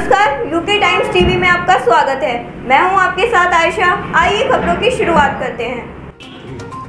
नमस्कार, UK times TV में आपका स्वागत है। मैं हूं आपके साथ आयशा। आइए खबरों की शुरुआत करते हैं।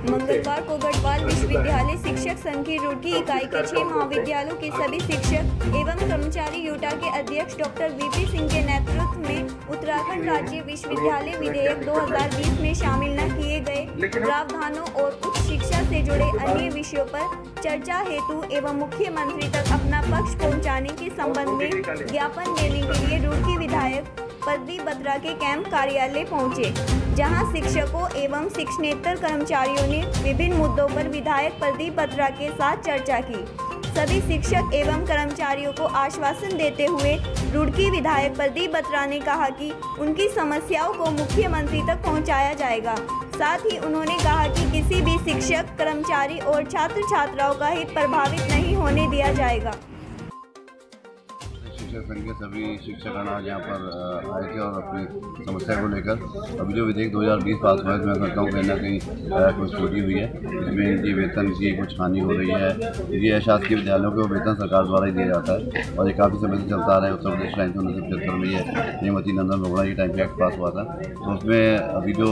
मंगलवार को गढ़वाल विश्वविद्यालय शिक्षक संघ की रुड़की इकाई के 6 महाविद्यालयों के सभी शिक्षक एवं कर्मचारी यूटा के अध्यक्ष डॉक्टर वीपी सिंह के नेतृत्व में उत्तराखंड राज्य विश्वविद्यालय विधेयक 2020 में शामिल न किए गए प्रावधानों और उच्च शिक्षा से जुड़े अन्य विषयों पर चर्चा हेतु एवं मुख्यमंत्री तक अपना पक्ष पहुंचाने के संबंध में ज्ञापन देने के लिए रुड़की विधायक प्रदीप बत्रा के कैंप कार्यालय पहुंचे, जहां शिक्षकों एवं शिक्षणेतर कर्मचारियों ने विभिन्न मुद्दों पर विधायक प्रदीप बत्रा के साथ चर्चा की। सभी शिक्षक एवं कर्मचारियों को आश्वासन देते हुए रुड़की विधायक प्रदीप बत्रा ने कहा कि उनकी समस्याओं को मुख्यमंत्री तक पहुंचाया जाएगा। साथ ही उन्होंने कहा कि किसी भी शिक्षक, कर्मचारी और छात्र छात्राओं का हित प्रभावित नहीं होने दिया जाएगा। शिक्षक संघ के सभी शिक्षकगण आज यहाँ पर आए थे और अपनी समस्या को लेकर अभी जो विधेयक 2020 पास हुआ है, मैं कहता हूँ कहीं ना कहीं कुछ त्रुटि हुई है। इसमें इनकी वेतन की कुछ हानि हो रही है। ये शासकीय विद्यालयों को वेतन सरकार द्वारा ही दिया जाता है और ये काफ़ी समय से चलता रहा है। उत्तर प्रदेश 1975 में ये श्रीमती नंदन बोगड़ा की टाइम पे एक्ट पास हुआ था, तो उसमें अभी जो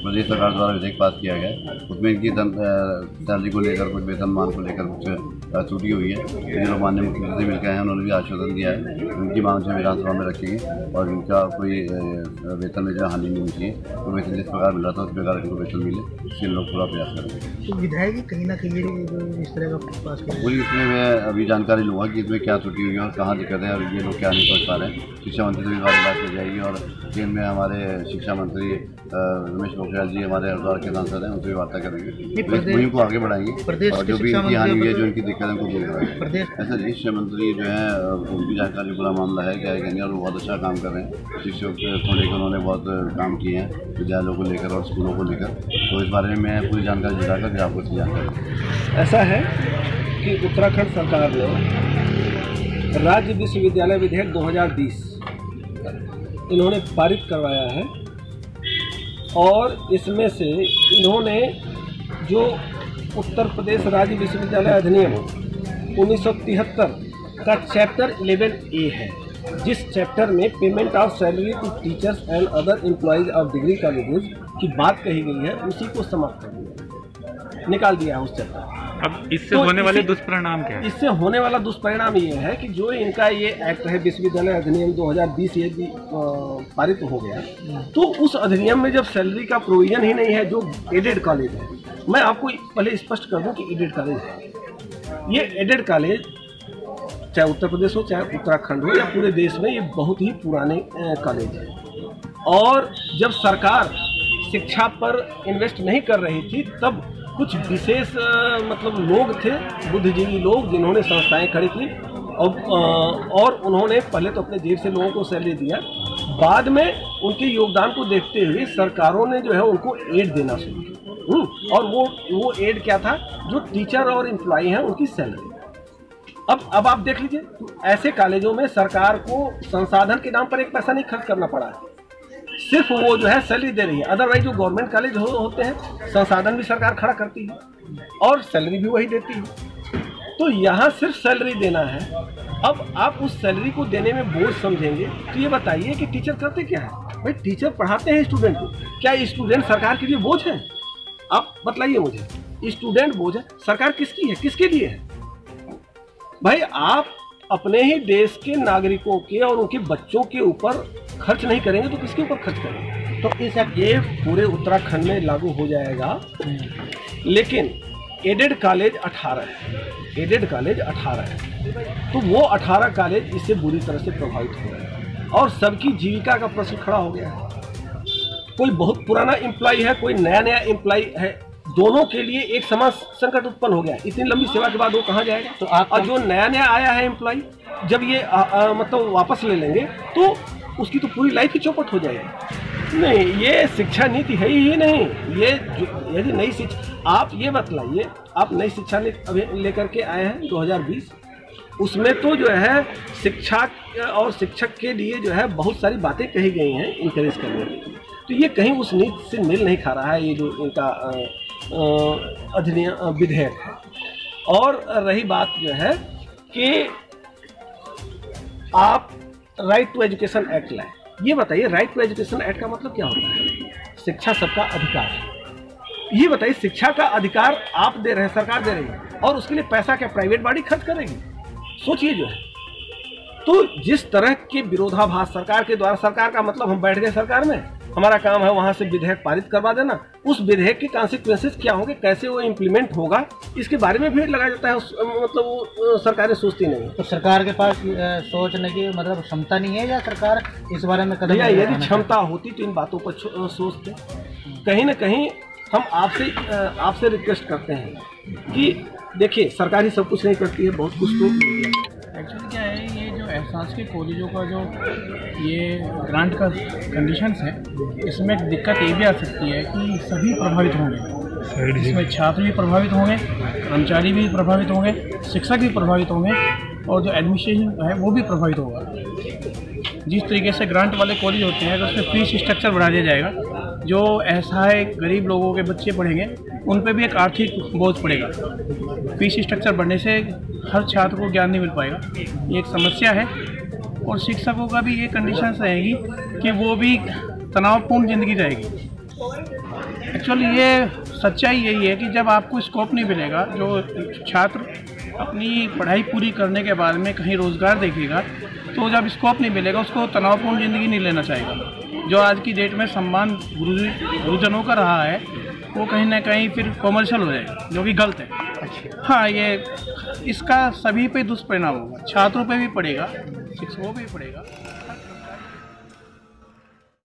प्रदेश सरकार द्वारा विधेयक पास किया गया उसमें इनकी सैलरी को लेकर, कुछ वेतनमान को लेकर कुछ त्रुटि हुई है। ये लोग माननीय मुख्यमंत्री से मिलकर आए हैं, उन्होंने भी आश्वासन दिया है उनकी मांग से विधानसभा में रखेंगे और इनका कोई वेतन में जो हानि नहीं होनी चाहिए, तो वेतन जिस प्रकार मिला था उस प्रकार इनको वेतन मिले, इसके लोग पूरा प्रयास करेंगे। तो विधायक कहीं ना कहीं इस तरह का पास पूरी इसमें मैं अभी जानकारी लूँगा कि इसमें क्या त्रुटि हुई है और कहाँ दिक्कत है और ये लोग क्या नहीं पहुँच पा रहे हैं। शिक्षा मंत्री से भी बारे बात की जाएगी और जेल में हमारे शिक्षा मंत्री रमेश पोखरियाल जी हमारे हरिद्वार के सांसद हैं, उनसे भी वार्ता करेंगे, मुहिम को आगे बढ़ाएंगे और जो भी इनकी हानि हुई है, जो इनकी दिक्कत है उनको दूर कराएंगे। ऐसा जी शिक्षा मंत्री जो है उनकी जानकारी पूरा मामला है क्या है और वो बहुत अच्छा काम कर रहे हैं। शिक्षकों को लेकर उन्होंने बहुत काम किए हैं, विद्यालयों को लेकर और स्कूलों को लेकर, तो इस बारे में मैं पूरी जानकारी जुटाकर फिर आपको इसकी जानकारी। ऐसा है कि उत्तराखंड सरकार ने राज्य विश्वविद्यालय विधेयक 2020 इन्होंने पारित करवाया है और इसमें से इन्होंने जो उत्तर प्रदेश राज्य विश्वविद्यालय अधिनियम 1973 का चैप्टर 11A है, जिस चैप्टर में payment of salary to teachers and other employees of degree colleges की बात कही गई है, उसी को समाप्त कर दिया, निकाल दिया है उस चैप्टर। अब इससे होने वाले दुष्परिणाम क्या है? इससे होने वाला दुष्परिणाम ये है कि जो इनका ये एक्ट है विश्वविद्यालय अधिनियम 2020 ये भी पारित हो गया, तो उस अधिनियम में जब सैलरी का प्रोविजन ही नहीं है, जो एडेड कॉलेज है, मैं आपको पहले स्पष्ट कर दूं कि एडेड कॉलेज है, ये एडेड कॉलेज चाहे उत्तर प्रदेश हो चाहे उत्तराखंड हो या पूरे देश में, ये बहुत ही पुराने कॉलेज हैं। और जब सरकार शिक्षा पर इन्वेस्ट नहीं कर रही थी तब कुछ विशेष मतलब लोग थे, बुद्धिजीवी लोग, जिन्होंने संस्थाएं खड़ी की और उन्होंने पहले तो अपने जेब से लोगों को सैलरी दिया, बाद में उनके योगदान को देखते हुए सरकारों ने जो है उनको एड देना शुरू किया। और वो एड क्या था? जो टीचर और एम्प्लॉई हैं उनकी सैलरी। अब आप देख लीजिए, तो ऐसे कॉलेजों में सरकार को संसाधन के नाम पर एक पैसा नहीं खर्च करना पड़ा है, सिर्फ वो जो है सैलरी दे रही है। अदरवाइज जो गवर्नमेंट कॉलेज होते हैं, संसाधन भी सरकार खड़ा करती है और सैलरी भी वही देती है। तो यहाँ सिर्फ सैलरी देना है। अब आप उस सैलरी को देने में बोझ समझेंगे, तो ये बताइए कि टीचर करते क्या है? भाई टीचर पढ़ाते हैं स्टूडेंट को, क्या स्टूडेंट सरकार के लिए बोझ है? आप बताइए मुझे, स्टूडेंट बोझ है, सरकार किसकी है, किसके लिए है? भाई आप अपने ही देश के नागरिकों के और उनके बच्चों के ऊपर खर्च नहीं करेंगे तो किसके ऊपर खर्च करेंगे? तो इस ये पूरे उत्तराखंड में लागू हो जाएगा। लेकिन एडेड कॉलेज 18 है, एडेड कॉलेज 18 है, तो वो 18 कॉलेज इससे बुरी तरह से प्रभावित हो रहे हैं और सबकी जीविका का प्रश्न खड़ा हो गया है। कोई बहुत पुराना एम्प्लॉय है, कोई नया एम्प्लॉय है, दोनों के लिए एक समान संकट उत्पन्न हो गया। इतनी लंबी सेवा के बाद वो कहाँ जाएगा? तो और जो नया आया है एम्प्लॉय, जब ये मतलब वापस ले लेंगे तो उसकी तो पूरी लाइफ ही चौपट हो जाएगी। नहीं, ये शिक्षा नीति है ही नहीं। ये यदि नई शिक्षा, आप ये बतलाइए, आप नई शिक्षा लेकर के आए हैं 2020, उसमें तो जो है शिक्षा और शिक्षक के लिए जो है बहुत सारी बातें कही गई हैं इंकरेज करने के लिए, तो ये कहीं उस नीति से मेल नहीं खा रहा है, ये जो इनका अधिनियम विधेयक है। और रही बात जो है कि आप राइट टू एजुकेशन एक्ट लाए। ये बताइए राइट टू एजुकेशन एक्ट का मतलब क्या होता है? शिक्षा सबका अधिकार है। ये बताइए शिक्षा का अधिकार आप दे रहे हैं, सरकार दे रही है, और उसके लिए पैसा क्या प्राइवेट बॉडी खर्च करेगी? सोचिए जो है। तो जिस तरह के विरोधाभास सरकार के द्वारा, सरकार का मतलब हम बैठ गए सरकार में, हमारा काम है वहां से विधेयक पारित करवा देना, उस विधेयक के कॉन्सिक्वेंसेस क्या होंगे, कैसे वो इम्प्लीमेंट होगा, इसके बारे में भीड़ लगाया जाता है। मतलब वो सरकारें सोचती नहीं है। तो सरकार के पास सोचने की मतलब क्षमता नहीं है, या सरकार इस बारे में कदम? यदि क्षमता होती तो इन बातों पर सोचते। कहीं ना कहीं हम आपसे रिक्वेस्ट करते हैं कि देखिए सरकार ही सब कुछ नहीं करती है, बहुत कुछ तो एक्चुअली क्या है, ये जो एहसास के कॉलेजों का जो ये ग्रांट का कंडीशंस है, इसमें दिक्कत ये भी आ सकती है कि सभी प्रभावित होंगे। इसमें छात्र भी प्रभावित होंगे, कर्मचारी भी प्रभावित होंगे, शिक्षक भी प्रभावित होंगे, और जो एडमिनिस्ट्रेशन है वो भी प्रभावित होगा। जिस तरीके से ग्रांट वाले कॉलेज होते हैं, तो उसमें फीस स्ट्रक्चर बढ़ा दिया जाएगा। जो असहाय गरीब लोगों के बच्चे पढ़ेंगे उन पे भी एक आर्थिक बोझ पड़ेगा। फीस स्ट्रक्चर बढ़ने से हर छात्र को ज्ञान नहीं मिल पाएगा, ये एक समस्या है। और शिक्षकों का भी ये कंडीशंस रहेगी कि वो भी तनावपूर्ण ज़िंदगी जाएगी। एक्चुअली ये सच्चाई यही है कि जब आपको स्कोप नहीं मिलेगा, जो छात्र अपनी पढ़ाई पूरी करने के बाद में कहीं रोज़गार देखेगा, तो जब स्कोप नहीं मिलेगा उसको तनावपूर्ण ज़िंदगी नहीं लेना चाहेगा। जो आज की डेट में सम्मान गुरुजनों का रहा है, वो कहीं ना कहीं फिर कॉमर्शियल हो जाएगा, जो कि गलत है। हाँ, ये इसका सभी पे दुष्परिणाम होगा, छात्रों पे भी पड़ेगा, शिक्षकों पे भी पड़ेगा।